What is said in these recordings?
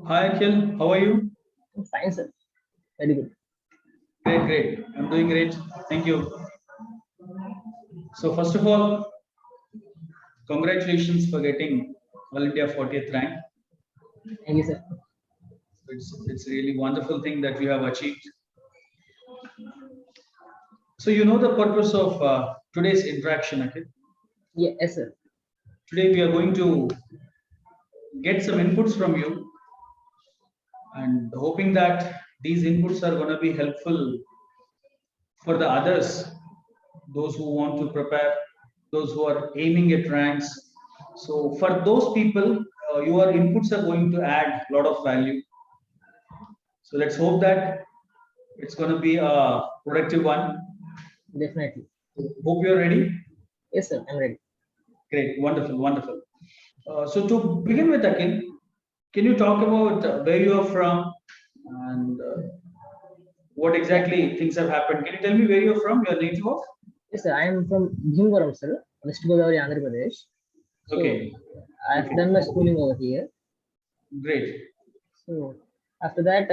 Hi Akhil, how are you? Fine, sir. Very good. Great, great. I'm doing great. Thank you. So first of all, congratulations for getting All India 40th rank. Thank you, sir. It's really wonderful thing that you have achieved. So you know the purpose of today's interaction, Akhil. Yes, sir. Today we are going to get some inputs from you and hoping that these inputs are going to be helpful for the others, those who want to prepare, those who are aiming at ranks. So for those people, your inputs are going to add a lot of value. So let's hope that it's going to be a productive one. Definitely. Hope you're ready. Yes, sir. I'm ready. Great, wonderful, wonderful. So to begin with, Akin, can you talk about where you are from and what Yeah. exactly things have happened? Can you tell me where you're from? Your native of? Yes, sir. I am from Bhimvaram, sir, West Godavari, Andhra Pradesh. So Okay, I've okay, done my schooling over here. great. So after that,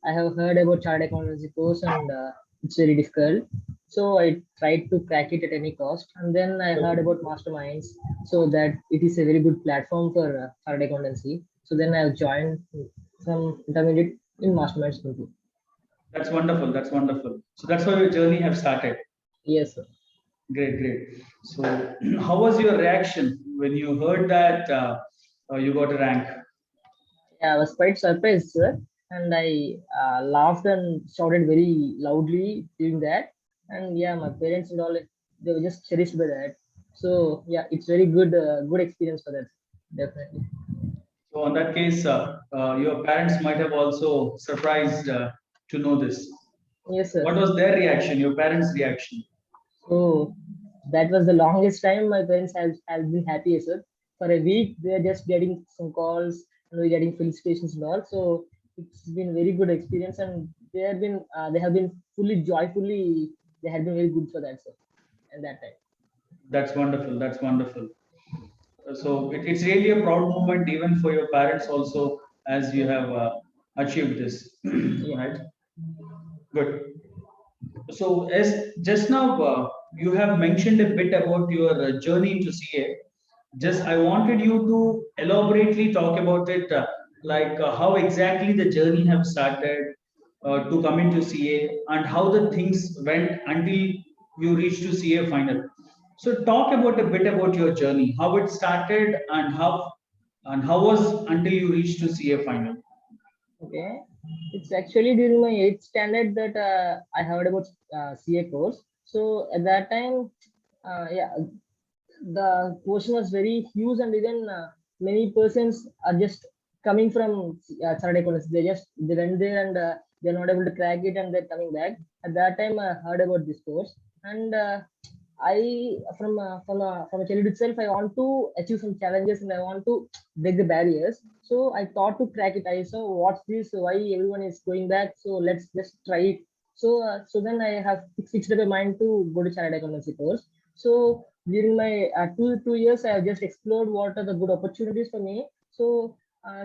I have heard about chartered accountancy course, and it's very difficult. So I tried to crack it at any cost, and then I heard about masterminds, so that it is a very good platform for chartered accountancy. So then I've joined some intermediate in masterminds group. That's wonderful. That's wonderful. So that's how your journey have started. Yes, sir. Great, great. So, how was your reaction when you heard that you got a rank? Yeah, I was quite surprised, sir, and I laughed and shouted very loudly during that. And yeah, my parents and all, they were just cherished by that. So yeah, it's very good experience for that, definitely. So, on that case, your parents might have also surprised to know this. Yes, sir. What was their reaction? Your parents' reaction? So that was the longest time my parents have been happy, sir. For a week, they are just getting some calls and we're getting felicitations and all. So it's been very good experience, and they have been fully joyfully. They have been very good for that, sir. At that time. That's wonderful. That's wonderful. So, it's really a proud moment even for your parents also as you have achieved this, Yeah. right? Good. So, as just now you have mentioned a bit about your journey into CA. Just I wanted you to elaborately talk about it, like how exactly the journey have started to come into CA and how the things went until you reached to CA final. So, talk about a bit about your journey, how it started and how was until you reached to CA final. Okay. It's actually during my eighth standard that I heard about CA course. So at that time, yeah, the question was very huge, and even many persons are just coming from chartered accountants. They went there, and they're not able to crack it, and they're coming back. At that time, I heard about this course, and I from a childhood itself, I want to achieve some challenges, and I want to break the barriers. So I thought to crack it. I saw what's this, why everyone is going back. So let's just try it. So then I have fixed up my mind to go to chartered accountancy course. So during my two years, I have just explored what are the good opportunities for me. So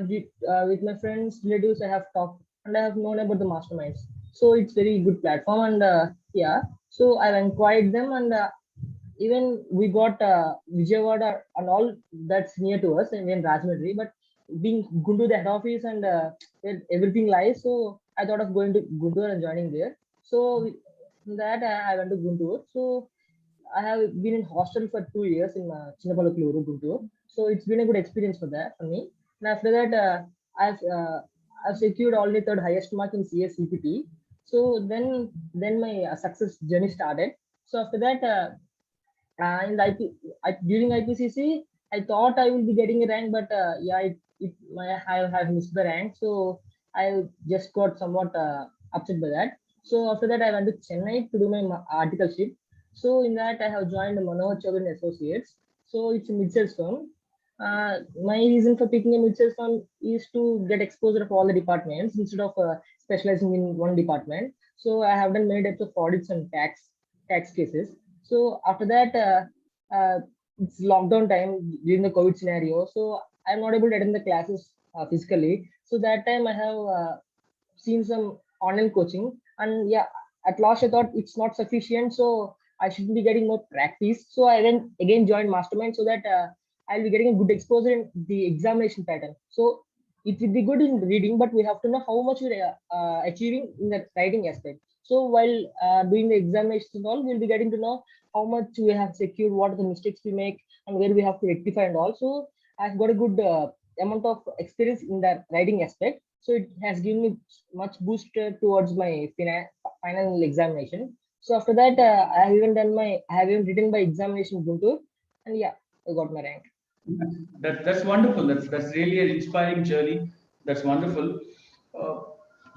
with my friends, relatives, I have talked and I have known about the masterminds. So it's very good platform, and yeah. So I've inquired them, and even we got Vijayawada and all that's near to us, and in Rajahmundry. But being Guntur the head office, and where everything lies, so I thought of going to Guntur and joining there. So from that I went to Guntur. So I have been in hostel for 2 years in Chinnapalukuru, Guntur. So it's been a good experience for that for me. And after that, I've secured only third highest mark in CSCPT. So then my success journey started. So after that, in during IPCC, I thought I will be getting a rank, but yeah, I have missed the rank. So I just got somewhat upset by that. So after that, I went to Chennai to do my articleship. So in that, I have joined Manohar Chaudhary and Associates. So it's a mid-sales firm. My reason for picking a mid-sales firm is to get exposure of all the departments instead of specializing in one department. So I have done many types of audits and tax cases. So after that, it's lockdown time during the COVID scenario. So I'm not able to attend the classes physically. So that time I have seen some online coaching, and yeah, at last I thought it's not sufficient, so I should be getting more practice. So I then again joined mastermind so that I'll be getting a good exposure in the examination pattern. So it will be good in reading, but we have to know how much we're achieving in the writing aspect. So while doing the examinations and all, we'll be getting to know how much we have secured, what are the mistakes we make, and where we have to rectify and all. So I've got a good amount of experience in that writing aspect. So it has given me much boost towards my final examination. So after that, I have even written my examination Guntur, and yeah, I got my rank. That's wonderful. That's really an inspiring journey. That's wonderful. Uh,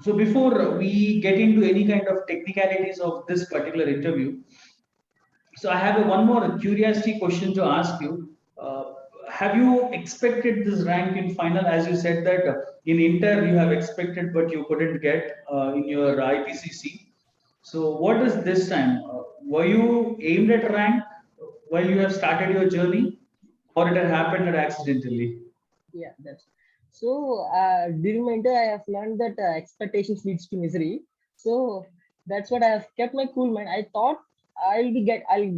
so before we get into any kind of technicalities of this particular interview, so I have one more curiosity question to ask you. Have you expected this rank in final? As you said that in Inter you have expected, but you couldn't get in your IPCC. So what is this time? Were you aimed at rank while you have started your journey, or it had happened accidentally? Yeah, that's so. During my inter, I have learned that expectations leads to misery. So that's what I have kept my cool mind. I thought I'll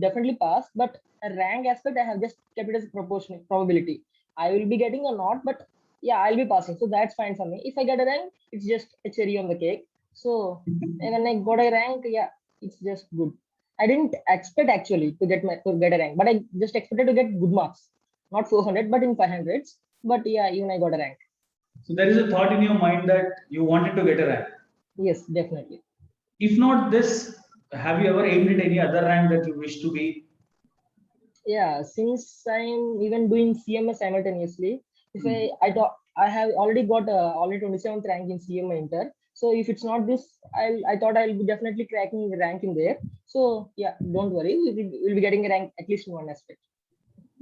definitely pass, but a rank aspect I have just kept it as a proportionate probability. I will be getting or not, but yeah, I'll be passing. So that's fine for me. If I get a rank, it's just a cherry on the cake. So and when I got a rank, yeah, it's just good. I didn't expect actually to get a rank, but I just expected to get good marks, not 400, but in 500s. But yeah, even I got a rank. So there is a thought in your mind that you wanted to get a rank. Yes, definitely. If not this, have you ever aimed at any other rank that you wish to be? Yeah, since I'm even doing CMS simultaneously, if I thought I have already got already 27th rank in CMA Inter. So if it's not this, I thought I'll be definitely cracking the rank in there. So yeah, don't worry, we'll be getting a rank at least in one aspect.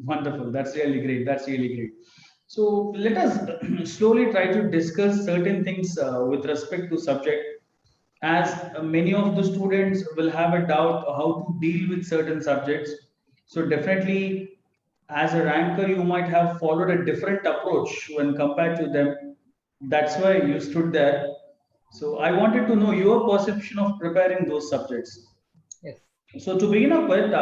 Wonderful. That's really great. That's really great. So let us slowly try to discuss certain things with respect to subject, as many of the students will have a doubt how to deal with certain subjects. So definitely, as a ranker, you might have followed a different approach when compared to them. That's why you stood there. So I wanted to know your perception of preparing those subjects. Yes. So to begin up with,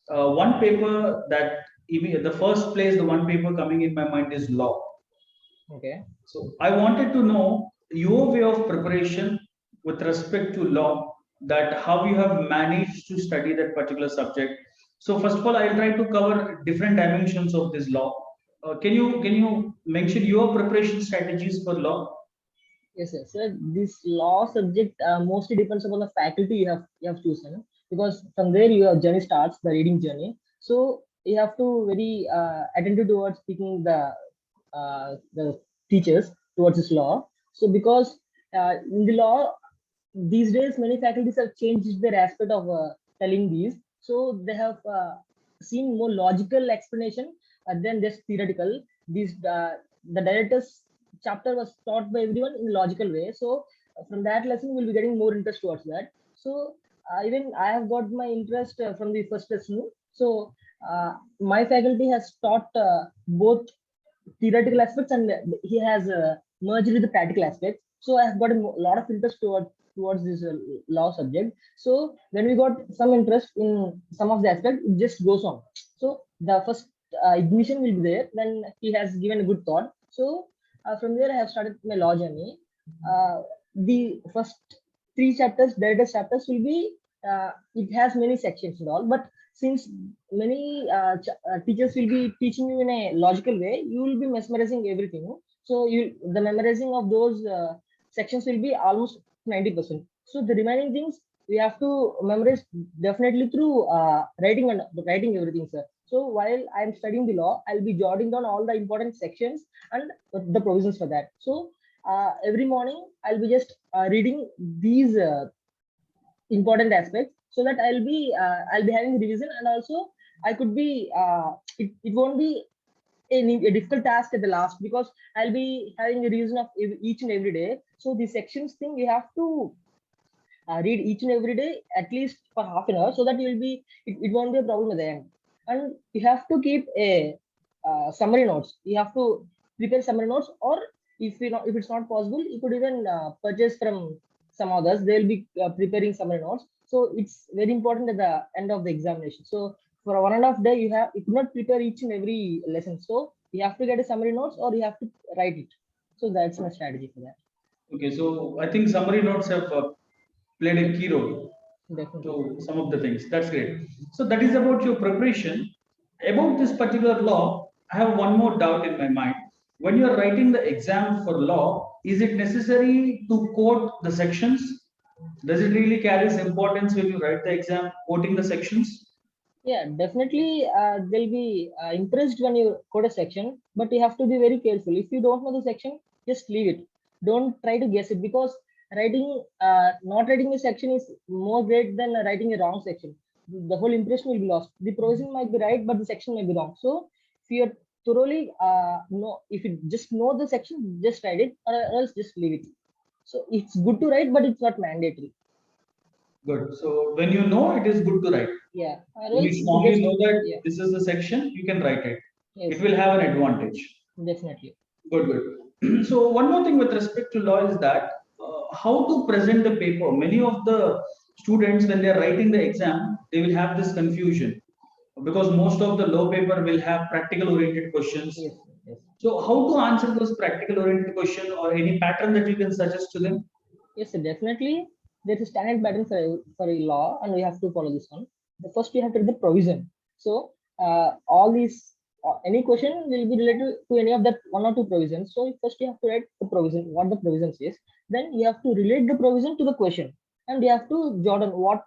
one paper that the first place, the one paper coming in my mind is law. Okay. So I wanted to know your way of preparation with respect to law, that how you have managed to study that particular subject. So first of all, I'll try to cover different dimensions of this law. Can you mention your preparation strategies for law? Yes, yes. So this law subject mostly depends upon the faculty you have chosen, because from there your journey starts, the reading journey. So you have to very attentive towards speaking the teachers towards this law. So because in the law these days many faculties have changed their aspect of telling these, so they have seen more logical explanation than just theoretical. These the director's chapter was taught by everyone in a logical way, so from that lesson we'll be getting more interest towards that. So even I have got my interest from the first lesson. So my faculty has taught both theoretical aspects, and he has merged with the practical aspects. So I have got a lot of interest towards this law subject. So when we got some interest in some of the aspect, it just goes on. So the first ignition will be there. Then he has given a good thought. So from there I have started my law journey. The first three chapters, director's chapters, will be it has many sections and all, but since many teachers will be teaching you in a logical way, you will be mesmerizing everything. So the memorizing of those sections will be almost 90%. So the remaining things we have to memorize definitely through writing everything, sir. So while I'm studying the law, I'll be jotting down all the important sections and the provisions for that. So every morning I'll be just reading these important aspects, so that I'll be having revision, and also I could be it won't be a difficult task at the last, because I'll be having a revision of each and every day. So the sections thing we have to read each and every day at least for half an hour, so that it won't be a problem at the end. And you have to keep a summary notes. You have to prepare summary notes, or If it's not possible, you could even purchase from some others. They'll be preparing summary notes. So it's very important at the end of the examination. So for 1.5 day, you could not prepare each and every lesson. So you have to get a summary notes or you have to write it. So that's my strategy for that. Okay, so I think summary notes have played a key role Definitely. to some of the things. That's great. So that is about your preparation. About this particular law, I have one more doubt in my mind. When you are writing the exam for law, is it necessary to quote the sections? Does it really carries importance when you write the exam, quoting the sections? Yeah, definitely. They'll be impressed when you code a section, but you have to be very careful. If you don't know the section, just leave it. Don't try to guess it, because not writing a section is more great than writing a wrong section. The whole impression will be lost. The provision might be right, but the section may be wrong. So if you thoroughly know, if you just know the section, just write it, or else just leave it. So it's good to write, but it's not mandatory. Good. So when you know, it is good to write. Yeah, or When you else you strongly just, know that yeah, this is the section, you can write it. It yes, will have an advantage. definitely. Good, good. So one more thing with respect to law is that how to present the paper. Many of the students, when they are writing the exam, they will have this confusion because most of the law paper will have practical oriented questions. Yes, yes, So how to answer those practical oriented question or any pattern that you can suggest to them? yes, definitely. There's a standard pattern for a law, and we have to follow this one. The first we have to read the provision. So all these any question will be related to any of that one or two provisions. So first you have to write the provision, what the provision says. Then you have to relate the provision to the question, and you have to jot on what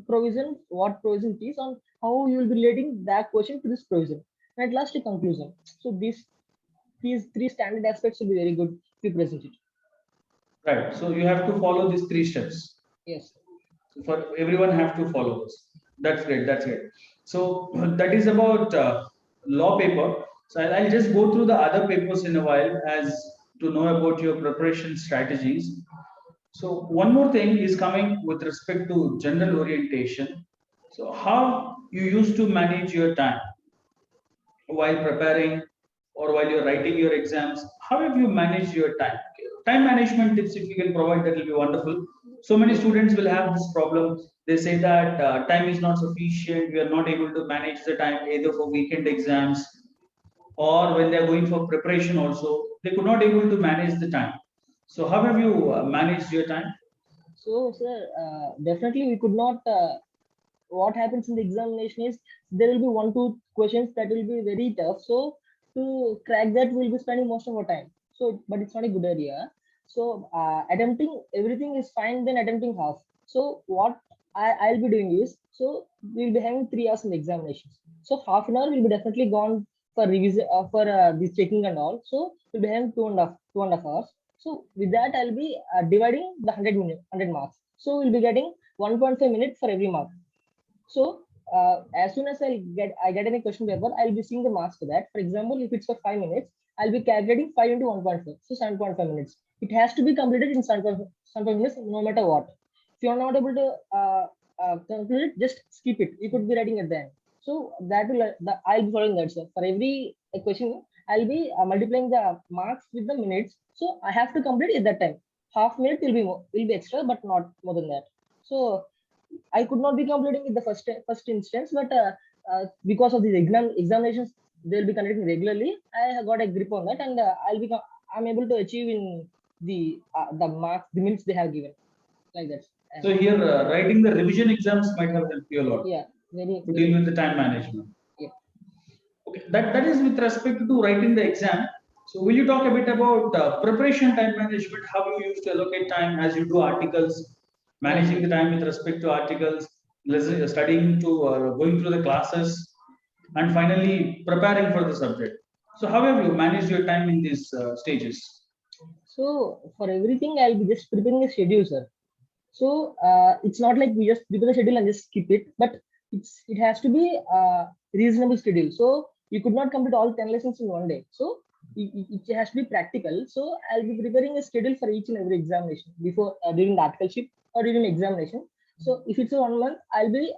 provision it is, on how you will be relating that question to this provision. And at last a conclusion. So these three standard aspects will be very good if you present it. Right. So you have to follow these three steps. Yes. For everyone have to follow this. That's great. That's great. So that is about law paper. So I'll just go through the other papers in a while as to know about your preparation strategies. So one more thing is coming with respect to general orientation. So how you used to manage your time while preparing or while you're writing your exams? How have you managed your time? Time management tips, if you can provide, that will be wonderful. So many students will have this problem. They say that time is not sufficient. We are not able to manage the time either for weekend exams or when they are going for preparation also. They could not able to manage the time. So how have you managed your time? So, sir, definitely we could not. What happens in the examination is there will be one, two questions that will be very tough. So, to crack that, we'll be spending most of our time. So, but it's not a good idea. So, attempting everything is fine, then attempting half. So, what I'll be doing is, so we'll be having 3 hours in the examinations. So, half an hour will be definitely gone for revision, for this checking and all. So, we'll be having 2.5 hours. So with that, I'll be dividing the 100 marks. So we'll be getting 1.5 minutes for every mark. So as soon as I get any question paper, I'll be seeing the marks for that. For example, if it's for 5 minutes, I'll be calculating 5 into 1.5, so 7.5 minutes. It has to be completed in 7.5 minutes, no matter what. If you're not able to conclude it, just skip it. You could be writing at the end. So that will I'll be following that. So for every question, I'll be multiplying the marks with the minutes. So I have to complete at that time. Half minute will be extra, but not more than that. So I could not be completing it the first instance, but because of these examinations they'll be conducting regularly, I have got a grip on that, and I'm able to achieve in the marks, the minutes they have given, like that. So here, writing the revision exams might have helped you a lot Yeah, very to very deal with much. the time management. Yeah. Okay, that is with respect to writing the exam. So will you talk a bit about preparation time management? How you used to allocate time as you do articles, Yes, managing yes. the time with respect to articles, studying to going through the classes, and finally preparing for the subject. So how have you managed your time in these stages? So for everything, I'll be just preparing a schedule, sir. So it's not like we just prepare the schedule and just skip it, but it has to be reasonable schedule. So you could not complete all 10 lessons in one day. So it has to be practical. So I'll be preparing a schedule for each and every examination before during the articleship or during examination. So if it's a 1 month, I'll be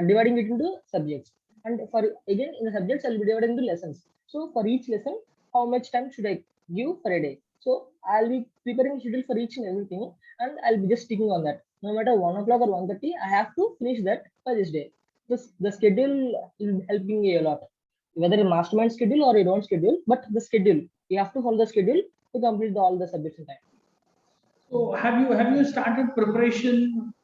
dividing it into subjects. And for again in the subjects, I'll be dividing into lessons. So for each lesson, how much time should I give for a day. So I'll be preparing schedule for each and everything, and I'll be just sticking on that. No matter 1 o'clock or 1:30, I have to finish that by this day. The schedule is helping me a lot. Whether a mastermind schedule or a don't schedule, but the schedule, you have to follow the schedule to complete all the subjects in time. So have you started preparation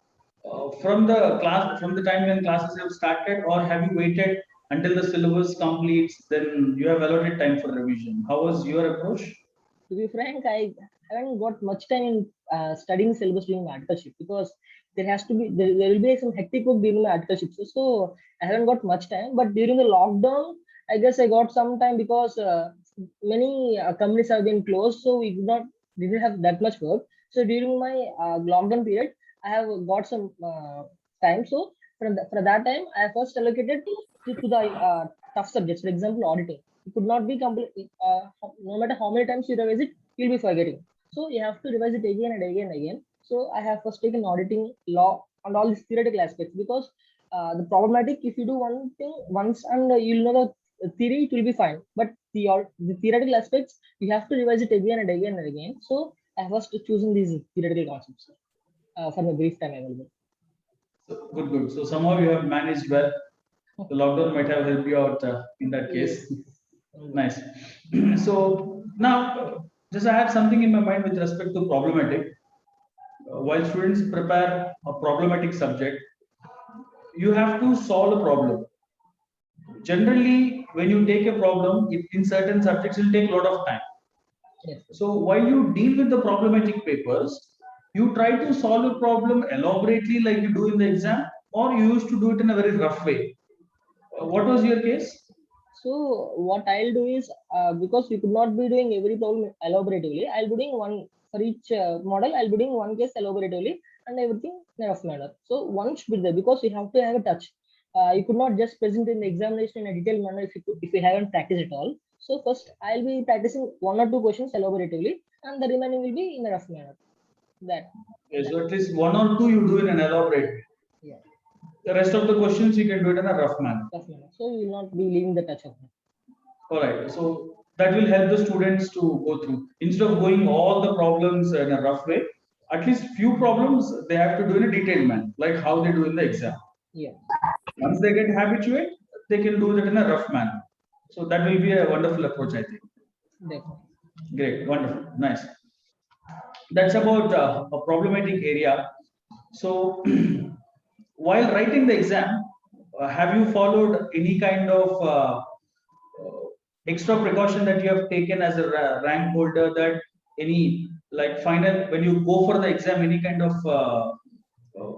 from the class, from the time when classes have started, or have you waited until the syllabus completes, then you have allotted time for revision? How was your approach? To be frank, I haven't got much time in studying syllabus during my articleship, because there will be some hectic work during my articleship. So I haven't got much time. But during the lockdown, I guess I got some time, because many companies have been closed, so we didn't have that much work. So during my lockdown period, I have got some time. So for that time, I first allocated to the tough subjects. For example, auditing. It could not be complete. No matter how many times you revise it, you'll be forgetting. So you have to revise it again and again and again. So I have first taken auditing, law, and all these theoretical aspects, because the problematic, if you do one thing once and you'll know the theory, it will be fine. But the theoretical aspects, you have to revise it again and again and again. So I was choosing these theoretical concepts for the brief time available. So, good. So somehow you have managed well. The lockdown might have helped you out in that case. Nice. So now, just I have something in my mind with respect to problematic. While students prepare a problematic subject, you have to solve a problem. Generally, when you take a problem, in certain subjects, it will take a lot of time. Yes. So while you deal with the problematic papers, you try to solve a problem elaborately like you do in the exam, or you used to do it in a very rough way. What was your case? So what I'll do is, because we could not be doing every problem elaboratively, I'll be doing one for each model. I'll be doing one case elaboratively and everything in a rough manner. So one should be there, because you have to have a touch. You could not just present in the examination in a detailed manner if you haven't practiced it all. So first I'll be practicing one or two questions elaboratively, and the remaining will be in a rough manner. That. Okay, so at least one or two you do in an elaborate way. Yeah. The rest of the questions you can do it in a rough manner. Rough manner. So you will not be leaving the touch of it. All right. So that will help the students to go through. Instead of going all the problems in a rough way, at least few problems they have to do in a detailed manner, like how they do in the exam. Yeah. Once they get habituated, they can do that in a rough manner. So that will be a wonderful approach, I think. Definitely. Great, wonderful, nice. That's about a problematic area. So, while writing the exam, have you followed any kind of extra precaution that you have taken as a rank holder? That any like final when you go for the exam, any kind of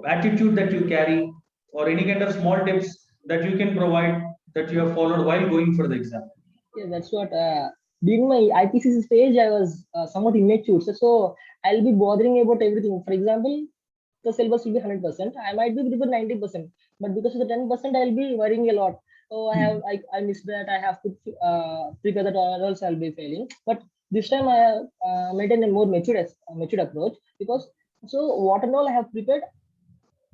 attitude that you carry, or any kind of small tips that you can provide that you have followed while going for the exam? Yeah, that's what. During my IPCC stage, I was somewhat immature, so I'll be bothering about everything. For example, the syllabus will be 100%. I might be prepared 90%, but because of the 10%, I'll be worrying a lot. Oh, I missed that. I have to prepare that, or else I'll be failing. But this time I maintain a more matured approach, because so what and all I have prepared,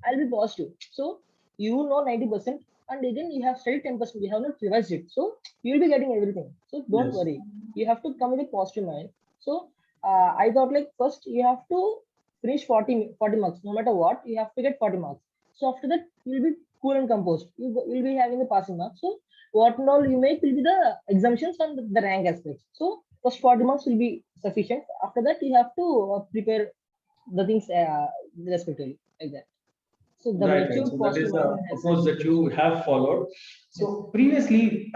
I'll be positive. So you know 90%, and again you have studied 10%. You have not revised it, so you'll be getting everything. So don't Yes. worry. You have to come with a positive mind. So I thought, like, first you have to finish 40 marks. No matter what, you have to get 40 marks. So after that, you'll be cool and composed. You'll be having the passing marks. So what and all you make will be the exemptions and the rank aspects. So first 40 marks will be sufficient. After that, you have to prepare the things respectively, like that. So the Right. mature So that positive is the mind has approach that you have followed. yes, So previously,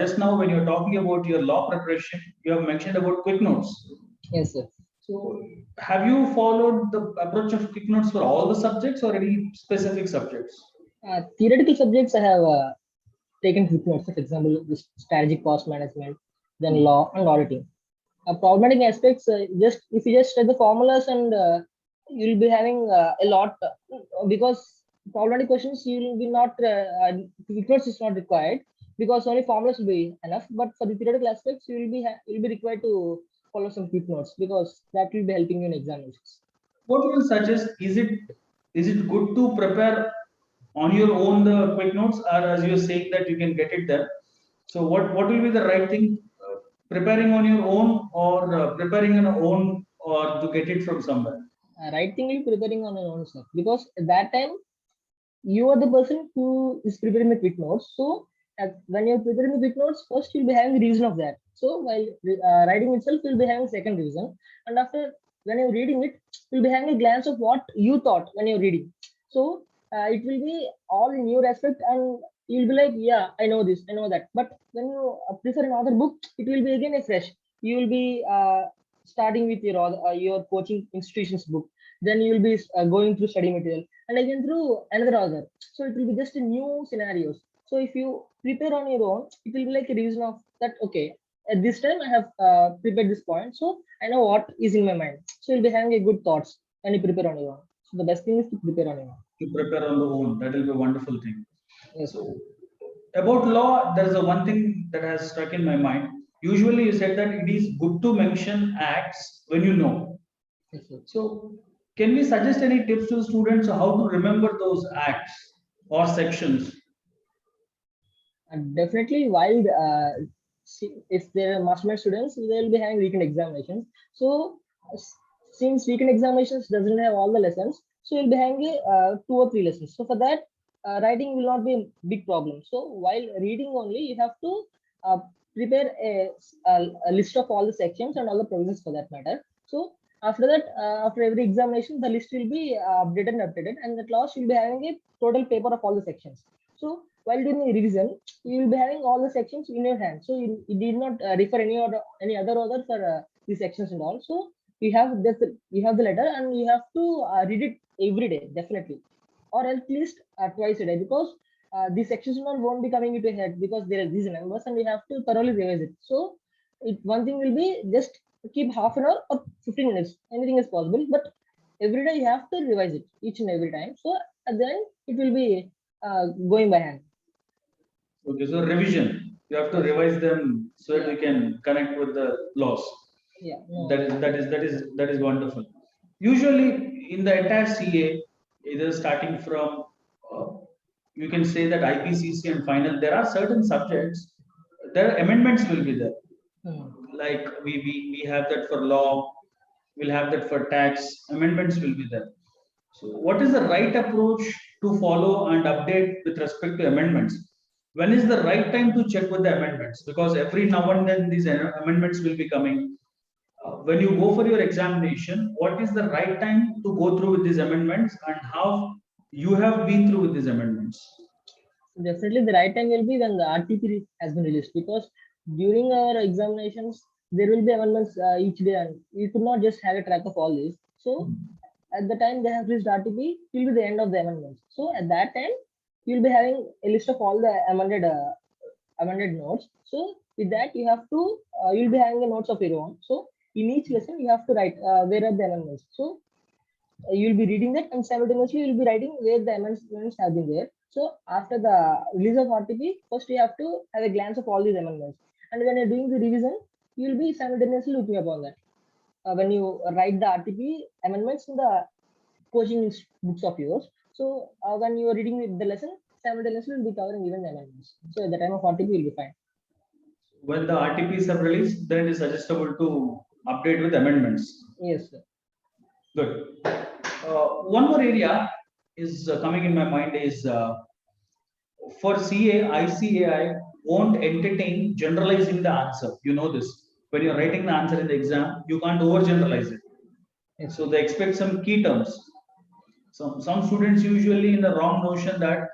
just now when you're talking about your law preparation, you have mentioned about quick notes. yes, sir. So have you followed the approach of quick notes for all the subjects or any specific subjects? Theoretical subjects I have taken quick notes. For example, this strategic cost management, then law and auditing. Problematic aspects, just if you just study the formulas, and you'll be having a lot, because problematic questions you will be not quick notes is not required, because only formulas will be enough. But for the theoretical aspects, you'll be required to follow some quick notes, because that will be helping you in examinations. What do you suggest? Is it good to prepare on your own the quick notes, or as you're saying that you can get it there? So what will be the right thing? preparing on your own or preparing on your own or to get it from somewhere? Writing will preparing on your own, sir, because at that time you are the person who is preparing the quick notes. So when you're preparing the quick notes, first you'll be having the reason of that. So while writing itself, you'll be having second reason, and after when you're reading it, you'll be having a glance of what you thought when you're reading. So it will be all in your aspect, and you'll be like, yeah, I know this, I know that. But when you prefer another book, it will be again a fresh. You will be starting with your coaching institution's book. Then you will be going through study material and again through another author. So it will be just a new scenarios. So if you prepare on your own, it will be like a reason of that. Okay, at this time I have prepared this point, so I know what is in my mind. So you'll be having a good thoughts when you prepare on your own. So the best thing is to prepare on your own. To prepare on the own, that will be a wonderful thing. Yes, sir. So about law, there is a one thing that has stuck in my mind. Usually, you said that it is good to mention acts when you know. Yes, sir. So, can we suggest any tips to students on how to remember those acts or sections? And definitely, while if they're mastermind students, they'll be having weekend examinations. So since weekend examinations doesn't have all the lessons, so you'll be having two or three lessons. So for that, writing will not be a big problem. So while reading only, you have to uh, prepare a list of all the sections and all the provisions for that matter. So after that, after every examination, the list will be updated and updated, and at last you'll be having a total paper of all the sections. So while doing the revision, you will be having all the sections in your hand. So you did not refer any other author for these sections and all. So you have the letter and you have to read it every day, definitely, or at least twice a day, because these sections and all won't be coming into your head because there are these numbers and you have to thoroughly revise it. So one thing will be just keep half an hour or 15 minutes. Anything is possible, but every day you have to revise it each and every time. So at the end it will be going by hand. Okay, so revision. You have to Yes. revise them so that Yeah. you can connect with the laws. Yeah. No. That is wonderful. Usually, in the entire CA, either starting from uh, you can say that IPCC and final, there are certain subjects. There are amendments will be there. Hmm. Like we have that for law, we'll have that for tax. Amendments will be there. So, what is the right approach to follow and update with respect to amendments? When is the right time to check with the amendments? Because every now and then these amendments will be coming. When you go for your examination, what is the right time to go through with these amendments and how you have been through with these amendments? Definitely, the right time will be when the RTP has been released, because during our examinations there will be amendments each day, and you could not just have a track of all these. So at the time they have released RTP, till be the end of the amendments. So at that time, you'll be having a list of all the amended notes. So with that, you have to you'll be having the notes of your own. So in each lesson, you have to write where are the amendments. So you'll be reading that, and simultaneously you'll be writing where the amendments have been there. So after the release of RTP, first you have to have a glance of all these amendments, and when you're doing the revision, you'll be simultaneously looking upon that. When you write the RTP amendments in the coaching books of yours, so when you are reading the lesson, simultaneously you'll be covering even the amendments. So at the time of RTP, you'll be fine. When the RTPs are released, then it is suggestible to update with amendments. Yes, sir. Good. One more area is coming in my mind is for CA, ICAI won't entertain generalizing the answer. You know this. When you're writing the answer in the exam, you can't overgeneralize it. Yes, So sir. they expect some key terms. Some students usually in the wrong notion that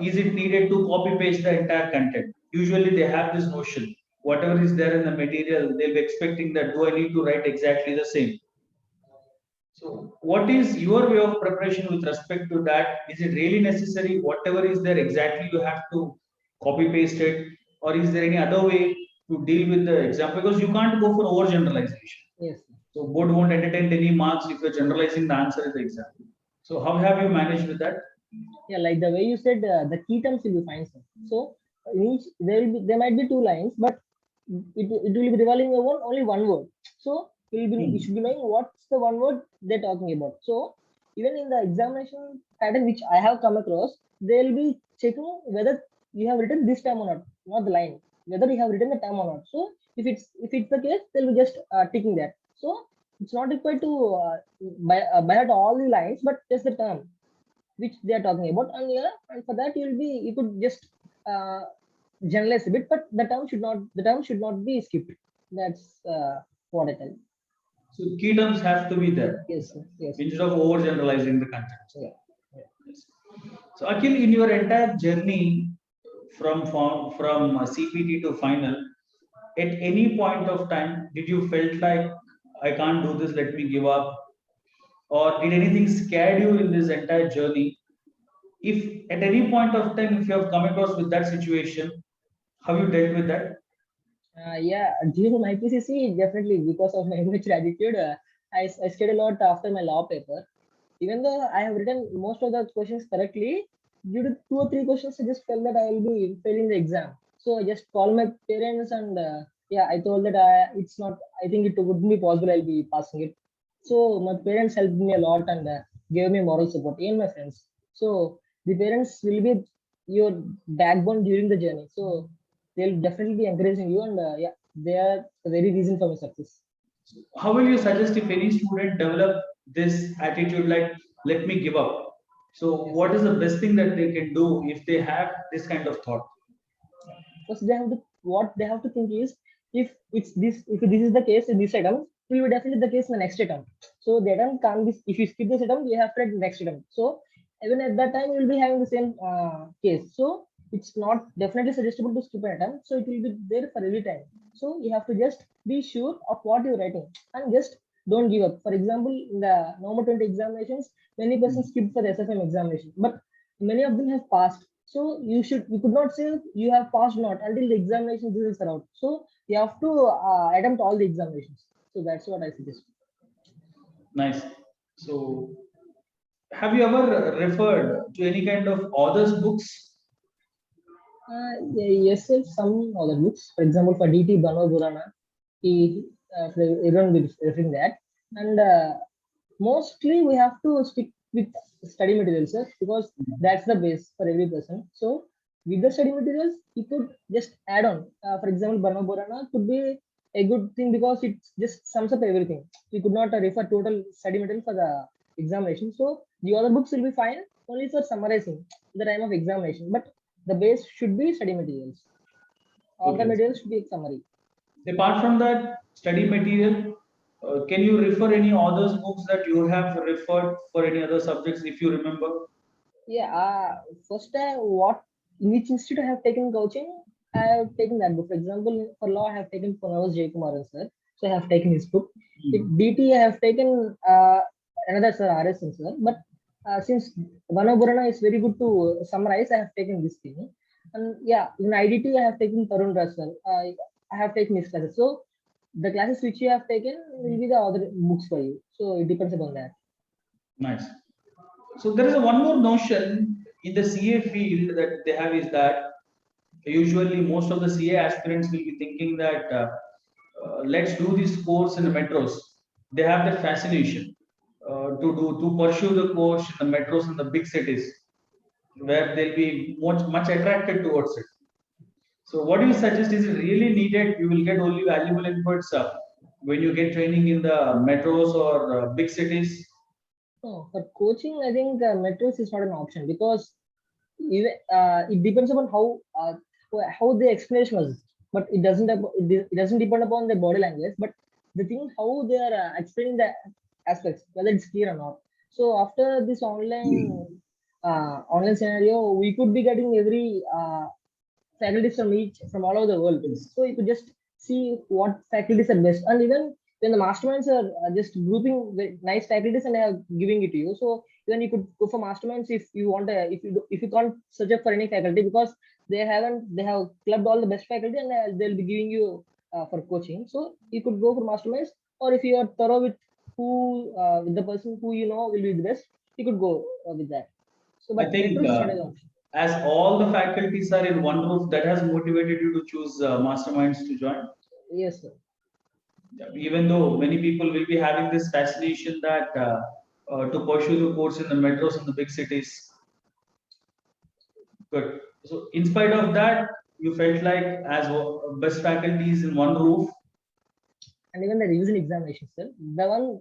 is it needed to copy paste the entire content. Usually they have this notion. Whatever is there in the material, they'll be expecting that do I need to write exactly the same. So, what is your way of preparation with respect to that? Is it really necessary? Whatever is there exactly you have to copy paste it, or is there any other way to deal with the exam? Because you can't go for overgeneralization. Yes, sir. So, board won't entertain any marks if you're generalizing the answer in the exam. So, how have you managed with that? Yeah, like the way you said, the key terms will be fine, sir. So in each there might be two lines, but it will be revolving around only one word. So you Hmm. should be knowing what's the one word they're talking about. So even in the examination pattern which I have come across, they'll be checking whether you have written this time or not the line. whether you have written the term or not. So if it's the case, they'll be just ticking that. So it's not required to by heart all the lines, but just the term which they are talking about. And yeah, and for that you could just uh, generalize a bit, but the term should not be skipped. That's what I tell. So key terms have to be there Yes, sir. Yes. instead of overgeneralizing the content. Yeah. Yeah. Yes. So Akhil, in your entire journey from CPT to final, at any point of time, did you felt like I can't do this, let me give up, or did anything scared you in this entire journey? If at any point of time, if you have come across with that situation, how you dealt with that? Yeah, during my PCC, definitely because of my immature attitude, I studied a lot after my law paper. Even though I have written most of the questions correctly, due to 2 or 3 questions, I just felt that I will be failing the exam. So I just called my parents and yeah, I told that it's not. I think it wouldn't be possible. I'll be passing it. So my parents helped me a lot and gave me moral support, and my friends. So the parents will be your backbone during the journey. So they'll definitely be encouraging you, and yeah, they are the very reason for my success. How will you suggest if any student develop this attitude like, let me give up? So, Yes. what is the best thing that they can do if they have this kind of thought? First, what they have to think is, if this is the case in this attempt, it will be definitely the case in the next attempt. So the attempt can't be, if you skip this attempt, you have to write the next attempt. So even at that time, you will be having the same case. So it's not definitely suggestible to skip an attempt. So it will be there for every time. So you have to just be sure of what you're writing and just don't give up. For example, in the November 20 examinations, many persons skipped for the SFM examination, but many of them have passed. So you could not say you have passed not until the examination results are out. So you have to attempt all the examinations. So that's what I suggest. Nice. So, have you ever referred to any kind of authors' books? Yes, sir, some other books. For example, for DT Bano Burana, everyone will be referring that. And mostly we have to stick with study materials, sir, because that's the base for every person. So with the study materials, you could just add on. For example, Bano Burana could be a good thing because it just sums up everything. You could not refer total study material for the examination. So the other books will be fine only for summarizing the time of examination. But the base should be study materials. All the Okay. materials should be a summary. Apart from that study material, can you refer any authors' books that you have referred for any other subjects if you remember? Yeah. First, what in which institute I have taken coaching? I have taken that book. For example, for law, I have taken Pranavas Jaykumaran sir. So I have taken his book. With DT, I have taken another sir, RSN sir. But since Vanaburana is very good to summarize, I have taken this thing. And yeah, in IDT, I have taken Tarun Russell. I have taken his classes. So the classes which you have taken will be the other books for you. So it depends upon that. Nice. So there is a one more notion in the CA field that they have is that usually most of the CA aspirants will be thinking that let's do this course in the metros. They have that fascination to pursue the course in the metros in the big cities where they'll be much attracted towards it. So what do you suggest? Is it really needed? You will get only valuable inputs when you get training in the metros or big cities. No, for coaching, I think metros is not an option because even, it depends upon how the explanation was. But it doesn't depend upon the body language. But the thing how they are explaining the aspects, whether it's clear or not. So after this online scenario, we could be getting every faculties from all over the world. Yes. So you could just see what faculties are best, and even when the masterminds are just grouping nice faculties and are giving it to you. So even you could go for masterminds if you want if you can't search up for any faculty because they have clubbed all the best faculty and they'll be giving you for coaching. So you could go for masterminds, or if you are thorough with the person who you know will be the best, you could go with that. So, I but think metros is not an option. as all the faculties are in one roof, that has motivated you to choose masterminds to join. Yes, sir. Even though many people will be having this fascination that to pursue the course in the metros and the big cities. Good. So, in spite of that, you felt like as best faculties in one roof? And even the revision examination, sir. The one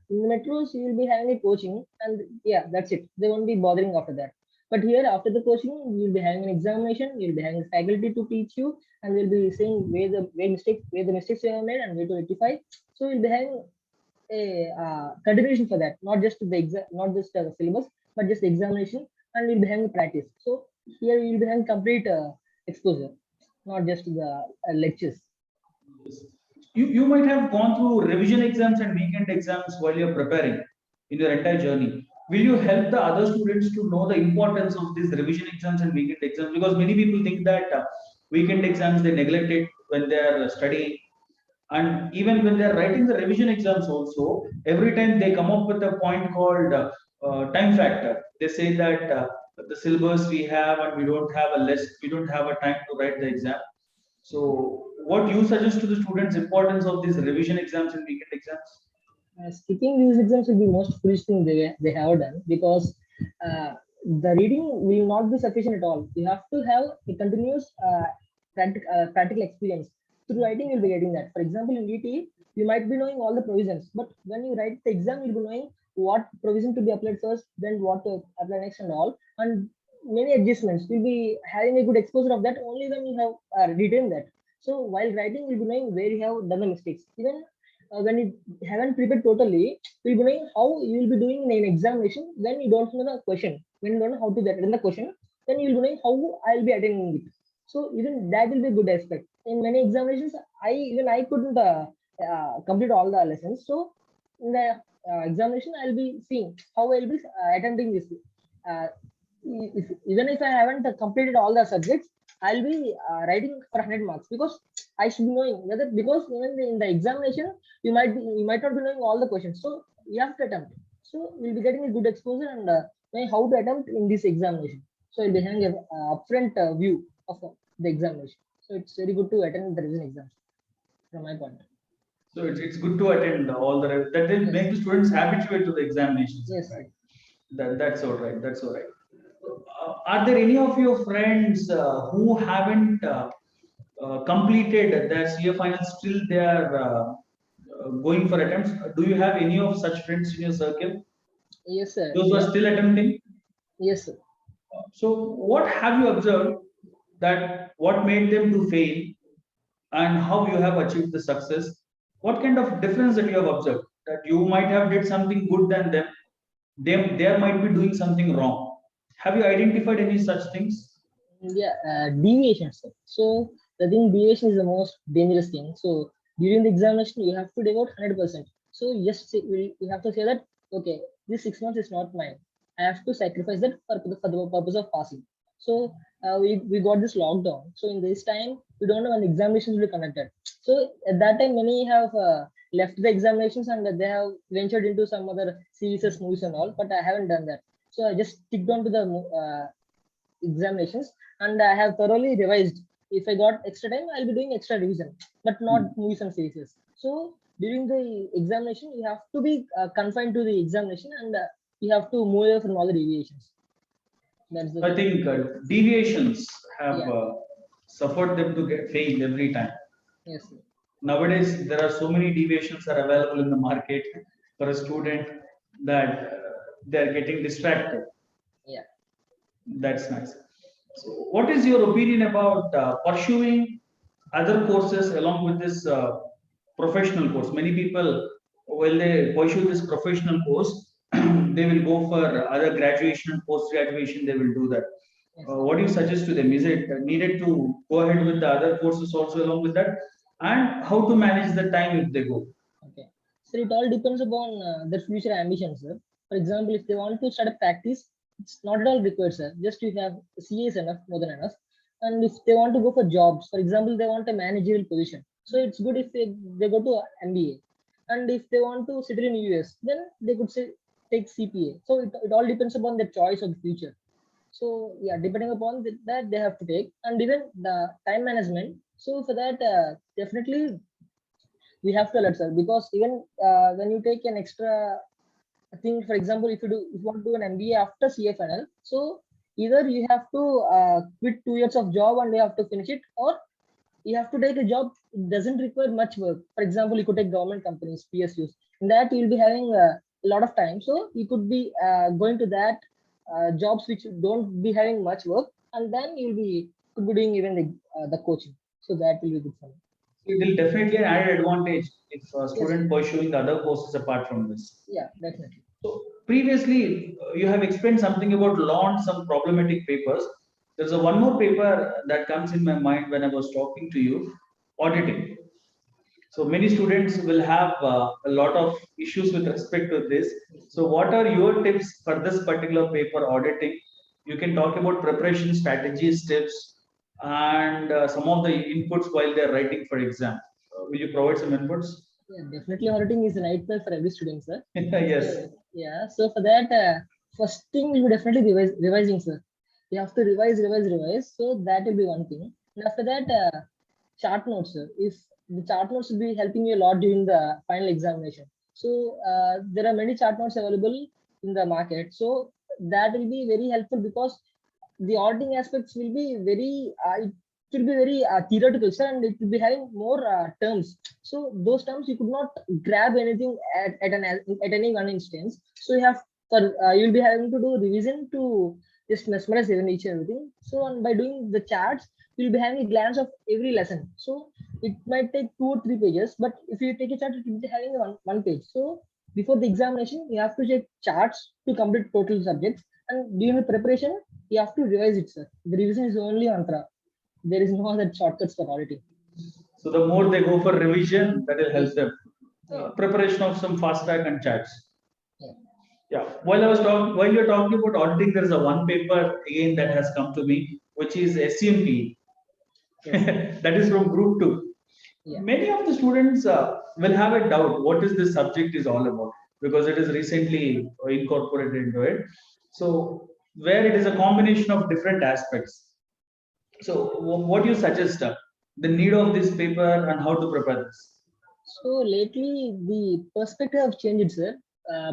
in the metros, you will be having a coaching, and yeah, that's it. They won't be bothering after that. But here, after the coaching, you will be having an examination. You'll be having faculty to teach you, and they'll be saying where the mistakes you have made, and where to rectify. So you'll be having a continuation for that, not just the exam, not just the syllabus, but just the examination, and you'll be having practice. So here you'll be having complete exposure, not just the lectures. You might have gone through revision exams and weekend exams while you're preparing in your entire journey. Will you help the other students to know the importance of these revision exams and weekend exams? Because many people think that weekend exams they neglect it when they are studying, and even when they are writing the revision exams also, every time they come up with a point called time factor. They say that the syllabus we have and we don't have a time to write the exam. So, what you suggest to the students importance of these revision exams and weekend exams? Skipping these exams will be most foolish thing they have done, because uh, the reading will not be sufficient at all. You have to have a continuous practical experience. Through writing, you'll be getting that. For example, in VT, you might be knowing all the provisions, but when you write the exam, you'll be knowing what provision to be applied first, then what to apply next, and all. And many adjustments. You'll be having a good exposure of that only when you have written that. So while writing, you'll be knowing where you have done the mistakes. Even when you haven't prepared totally, you'll be knowing how you will be doing in an examination when you don't know the question. When you don't know how to attend the question, then you'll be knowing how I'll be attending it. So even that will be a good aspect. In many examinations, I couldn't complete all the lessons. So in the examination, I'll be seeing how I'll be attending this. Uh, Even if I haven't completed all the subjects, I'll be writing for 100 marks, because I should be knowing whether, because even in the examination you might not be knowing all the questions, so you have to attempt. So you'll be getting a good exposure, and knowing how to attempt in this examination. So you'll be having a upfront view of the examination. So it's very good to attend the revision exams from my point. So it's good to attend all the that will Yes. make the students habituate to the examinations. Yes. Right? That's all right. That's all right. Are there any of your friends who haven't completed their CA finals still they are going for attempts? Do you have any of such friends in your circle? Yes, sir. Those who are still attempting? Yes, sir. So, what have you observed that what made them to fail and how you have achieved the success? What kind of difference that you have observed that you might have did something good than them? They might be doing something wrong. Have you identified any such things? Yeah, deviation, sir. So the thing, deviation is the most dangerous thing. So during the examination you have to devote 100%. So yes, we have to say that, okay, this 6 months is not mine, I have to sacrifice that for the purpose of passing. So we got this lockdown, so in this time we don't know when the examinations will be conducted. So at that time many have left the examinations, and they have ventured into some other series, movies and all, but I haven't done that. So I just sticked on to the examinations, and I have thoroughly revised. If I got extra time, I'll be doing extra revision, but not movies and series. So during the examination, you have to be confined to the examination, and you have to move away from all the deviations. That's the I thing. think deviations have Yeah. suffered them to get fail every time. Yes. Sir. Nowadays, there are so many deviations are available in the market for a student that they're getting distracted. Yeah. That's nice. So, what is your opinion about pursuing other courses along with this professional course? Many people, while they pursue this professional course, they will go for other graduation, post graduation. They will do that. Yes. What do you suggest to them? Is it needed to go ahead with the other courses also along with that, and how to manage the time if they go? Okay. So it all depends upon their future ambitions, sir. For example, if they want to start a practice, it's not at all required, sir. Just you have CA is enough, more than enough. And if they want to go for jobs, for example, they want a managerial position. So it's good if they go to MBA. And if they want to settle in US, then they could say take CPA. So it all depends upon their choice of the future. So yeah, depending upon that they have to take, and even the time management. So for that, definitely we have to alert, sir, because even when you take an extra thing, for example, if you want to do an MBA after CA final, so either you have to quit 2 years of job and you have to finish it, or you have to take a job. It doesn't require much work. For example, you could take government companies, PSUs. In that, you'll be having a lot of time. So you could be going to that jobs which don't be having much work, and then could be doing even the coaching. So that will be good for me. It will definitely an added advantage if a Yes. student pursuing the other courses apart from this. Yeah, definitely. So previously, you have explained something about law and some problematic papers. There's a one more paper that comes in my mind when I was talking to you, auditing. So many students will have a lot of issues with respect to this. So what are your tips for this particular paper, auditing? You can talk about preparation strategies, tips, and some of the inputs while they're writing for exam. Will you provide some inputs? Yeah, definitely auditing is a nightmare for every student, sir. Yes. Yeah. So for that, first thing will be definitely revising, sir. You have to revise. So that will be one thing. And after that, chart notes, sir. If the chart notes will be helping you a lot during the final examination. So there are many chart notes available in the market. So that will be very helpful because the auditing aspects will be very it will be very theoretical, sir, and it will be having more terms. So those terms you could not grab anything at any one instance. So you have for you'll be having to do revision to just mesmerize even each and everything. So and by doing the charts, you'll be having a glance of every lesson. So it might take 2 or 3 pages, but if you take a chart, it will be having one page. So before the examination, you have to check charts to complete total subjects, and during the preparation, you have to revise it, sir. The revision is only mantra. There is no other shortcuts for auditing. So the more they go for revision, that will help them. Yeah. Preparation of some fast track and chats. Yeah. Yeah. While you're talking about auditing, there is a one paper again that has come to me, which is SCMP. Yes. That is from Group 2. Yeah. Many of the students will have a doubt what is this subject is all about because it is recently incorporated into it. So where it is a combination of different aspects. So what do you suggest? The need of this paper and how to prepare this? So lately, the perspective have changed, sir.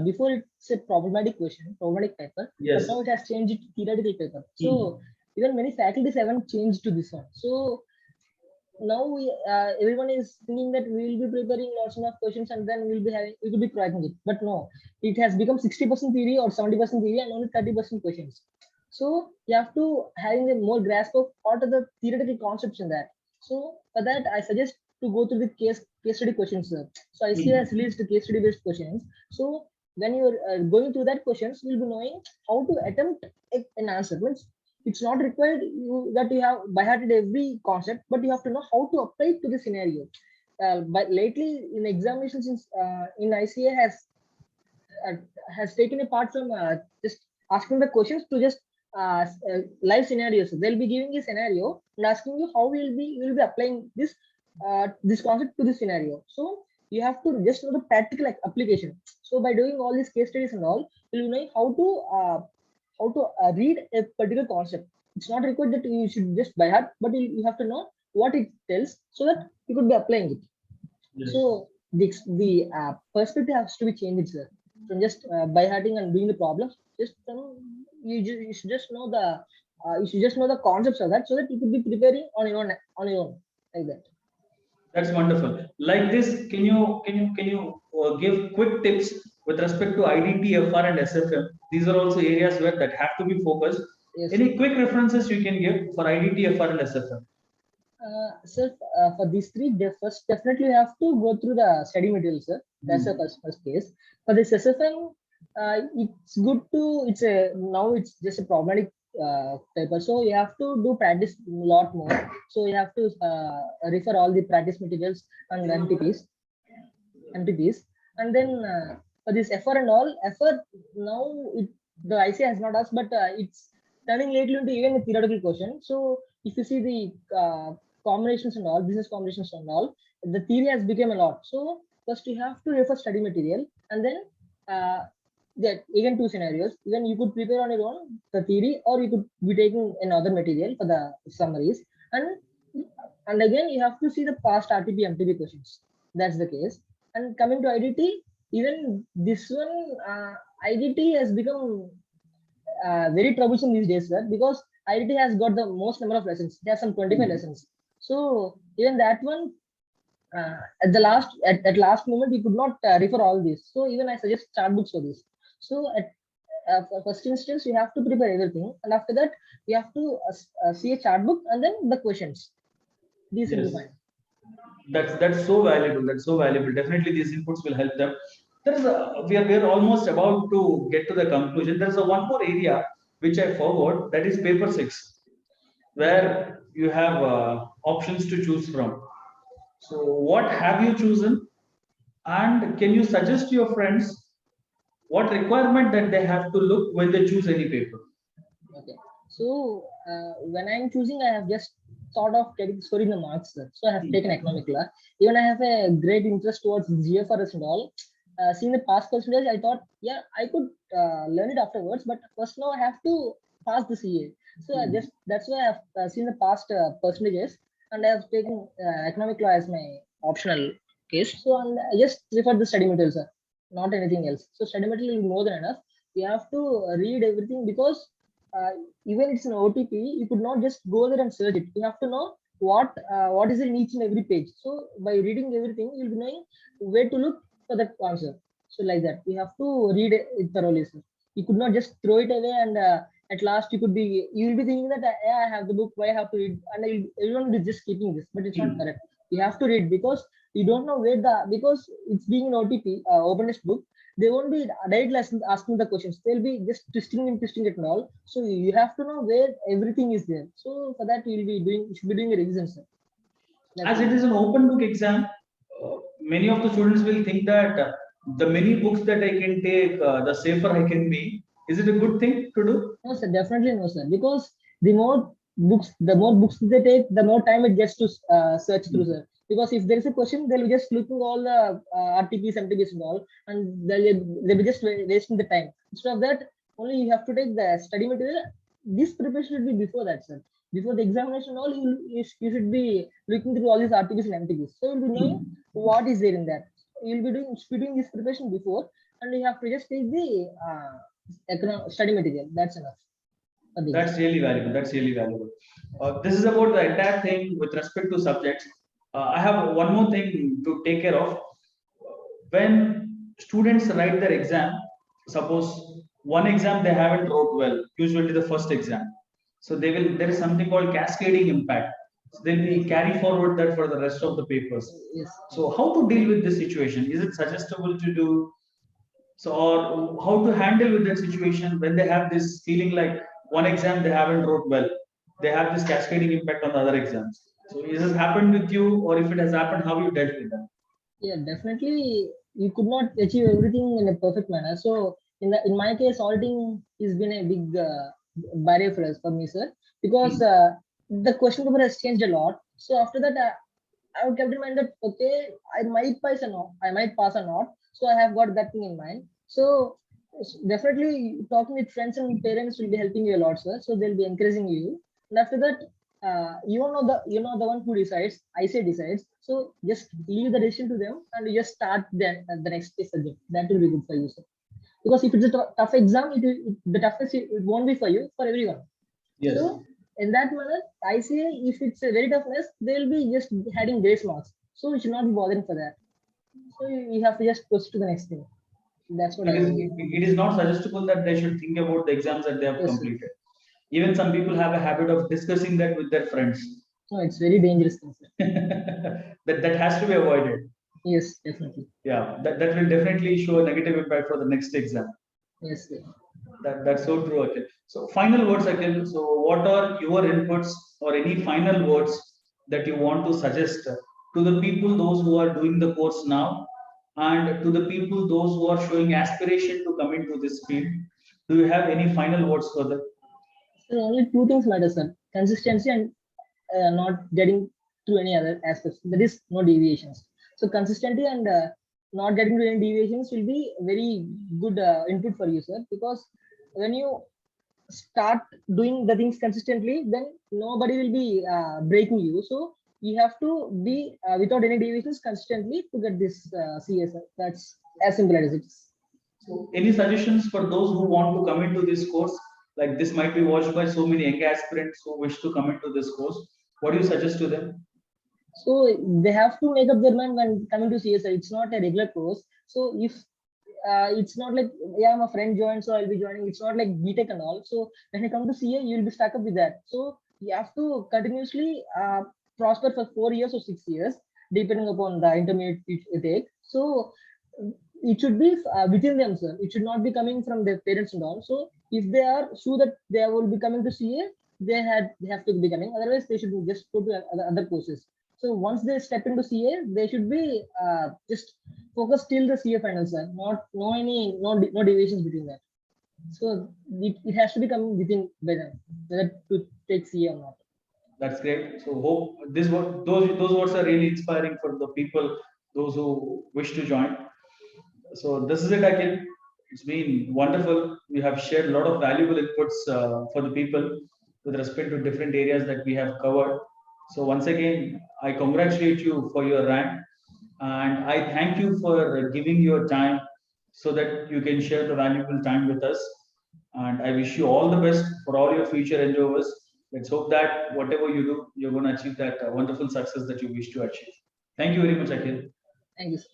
Before it's a problematic paper, Yes. but now it has changed to theoretical paper. So even many faculties haven't changed to this one. So now everyone is thinking that we will be preparing lots of questions and then we will be cracking it. But no, it has become 60% theory or 70% theory and only 30% questions. So you have to having a more grasp of what are the theoretical concepts in that. So for that, I suggest to go through the case study questions, sir. So ICA has released the case study based questions. So when you're going through that questions, you'll be knowing how to attempt an answer. Means it's not required that you have by hearted every concept, but you have to know how to apply it to the scenario. But lately in examinations in ICA has taken a part from just asking the questions to just live scenarios. They'll be giving a scenario and asking you how will be applying this concept to this scenario. So you have to just know the practical application. So by doing all these case studies and all, you'll know how to read a particular concept. It's not required that you should just by heart, but you have to know what it tells so that you could be applying it. Yes. So the perspective has to be changed, sir. From just by hearting and doing the problems, just you should just know the concepts of that so that you could be preparing on your own like that. That's wonderful. Like this, can you give quick tips with respect to IDT, FR, and SFM? These are also areas where that have to be focused. Yes. Any quick references you can give for IDT, FR, and SFM? Sir, for these three, first definitely you have to go through the study material, sir. That's the first case. For this SFM, it's good to now it's just a problematic paper, so you have to do practice a lot more. So you have to refer all the practice materials and MTPs, and then for this FR and all, FR now the IC has not asked, but it's turning lately into even a theoretical question. So if you see the combinations and all, business combinations and all, the theory has become a lot. So first you have to refer study material, and then that again two scenarios. Then you could prepare on your own the theory, or you could be taking another material for the summaries, and again you have to see the past RTP MTP questions. That's the case. And coming to IDT, even this one IDT has become very troublesome these days, sir, because IIT has got the most number of lessons. There are some 25 lessons. So even that one, at the last moment, we could not refer all this. So even I suggest chart books for this. So at for first instance, you have to prepare everything, and after that, you have to see a chart book and then the questions. These will be Yes. fine. That's so valuable. That's so valuable. Definitely, these inputs will help them. We are almost about to get to the conclusion. There's a one more area which I forgot. That is paper 6, where you have options to choose from. So, what have you chosen? And can you suggest to your friends what requirement that they have to look when they choose any paper? Okay. So when I'm choosing, I have just thought of getting scoring the marks, sir. So I have taken economic law. Even I have a great interest towards GFRS and all. Seeing the past percentage, I thought, yeah, I could learn it afterwards, but first now I have to pass the CA. So I just that's why I've seen the past percentages, and I have taken economic law as my optional case. So and I just refer the study material, sir, not anything else. So study material is more than enough. You have to read everything because uh, even it's an OTP, you could not just go there and search it. You have to know what is in each and every page. So by reading everything, you'll be knowing where to look for that answer. So like that, you have to read it thoroughly. Sir. You could not just throw it away and at last you will be thinking that yeah, I have the book, why I have to read, and everyone will be just keeping this, but it's not correct. You have to read because you don't know where because it's being an OTP, open text book, they won't be directly asking the questions. They'll be just twisting it and all. So you have to know where everything is there. So for that, you should be doing a revision, sir. As it is an open book exam, many of the students will think that the many books that I can take, the safer I can be. Is it a good thing to do? No, sir, definitely no, sir. Because the more books they take, the more time it gets to search through, sir. Because if there is a question, they'll be just looking all the RTPs, MTPs and all, and they'll be just wasting the time. Instead of that, only you have to take the study material. This preparation should be before that, sir. Before the examination, and all you should be looking through all these RTPs and MTPs. So you'll be knowing what is there in that. Should be doing this preparation before, and you have to just take the study material. That's enough. That's really valuable. That's really valuable. This is about the entire thing with respect to subjects. I have one more thing to take care of. When students write their exam, suppose one exam they haven't wrote well, usually the first exam. So there is something called cascading impact. So then we carry forward that for the rest of the papers. Yes. So how to deal with this situation? Is it suggestible to do so, or how to handle with that situation when they have this feeling like one exam they haven't wrote well, they have this cascading impact on the other exams. So, is this happened with you, or if it has happened, how you dealt with that? Yeah, definitely. You could not achieve everything in a perfect manner. So in my case, auditing has been a big barrier for me, sir, because the question paper has changed a lot. So after that, I would kept in mind that okay, I might pass or not, I might pass or not. So I have got that thing in mind. So definitely talking with friends and parents will be helping you a lot, sir. So they'll be encouraging you. And after that, you know the one who decides. I say decides. So just leave the decision to them and you just start the next subject. That will be good for you, sir. Because if it's a tough exam, the toughest it won't be for you, for everyone. Yes. So in that manner, I say if it's a very toughness, they'll be just having grace marks. So you should not be bothering for that. So you have to just proceed to the next thing. That's what It I is, would do. it is not suggestible that they should think about the exams that they have Yes, sir. completed. Even some people have a habit of discussing that with their friends. No, it's very dangerous thing, sir. That has to be avoided. Yes, definitely. Yeah, that will definitely show a negative impact for the next exam. Yes, sir. That's so true, Akhil. So, final words, Akhil. So, what are your inputs or any final words that you want to suggest to the people, those who are doing the course now, and to the people, those who are showing aspiration to come into this field? Do you have any final words for them? So only two things matter, sir. Consistency and not getting to any other aspects. There is no deviations. So consistency and not getting to any deviations will be very good input for you, sir. Because when you start doing the things consistently, then nobody will be breaking you. So you have to be without any deviations consistently to get this CSR. That's as simple as it is. So, any suggestions for those who want to come into this course? Like this might be watched by so many young aspirants who wish to come into this course. What do you suggest to them? So they have to make up their mind when coming to CSI. It's not a regular course. So if it's not like, yeah, my friend joined, so I'll be joining. It's not like BTech and all. So when you come to CA, you'll be stuck up with that. So you have to continuously prosper for 4 years or 6 years, depending upon the intermediate you take. So it should be within themselves. It should not be coming from their parents and all. So if they are sure that they will be coming to CA, they have to be coming. Otherwise, they should just go to other courses. So once they step into CA, they should be just focus till the CA finals, sir. Not no deviations between that. So it has to be coming within by them, whether to take CA or not. That's great. So hope this what those words are really inspiring for the people, those who wish to join. So this is it, Akhil. It's been wonderful. We have shared a lot of valuable inputs for the people with respect to different areas that we have covered. So once again, I congratulate you for your rank, and I thank you for giving your time so that you can share the valuable time with us. And I wish you all the best for all your future endeavors. Let's hope that whatever you do, you're going to achieve that wonderful success that you wish to achieve. Thank you very much, Akhil. Thank you, sir.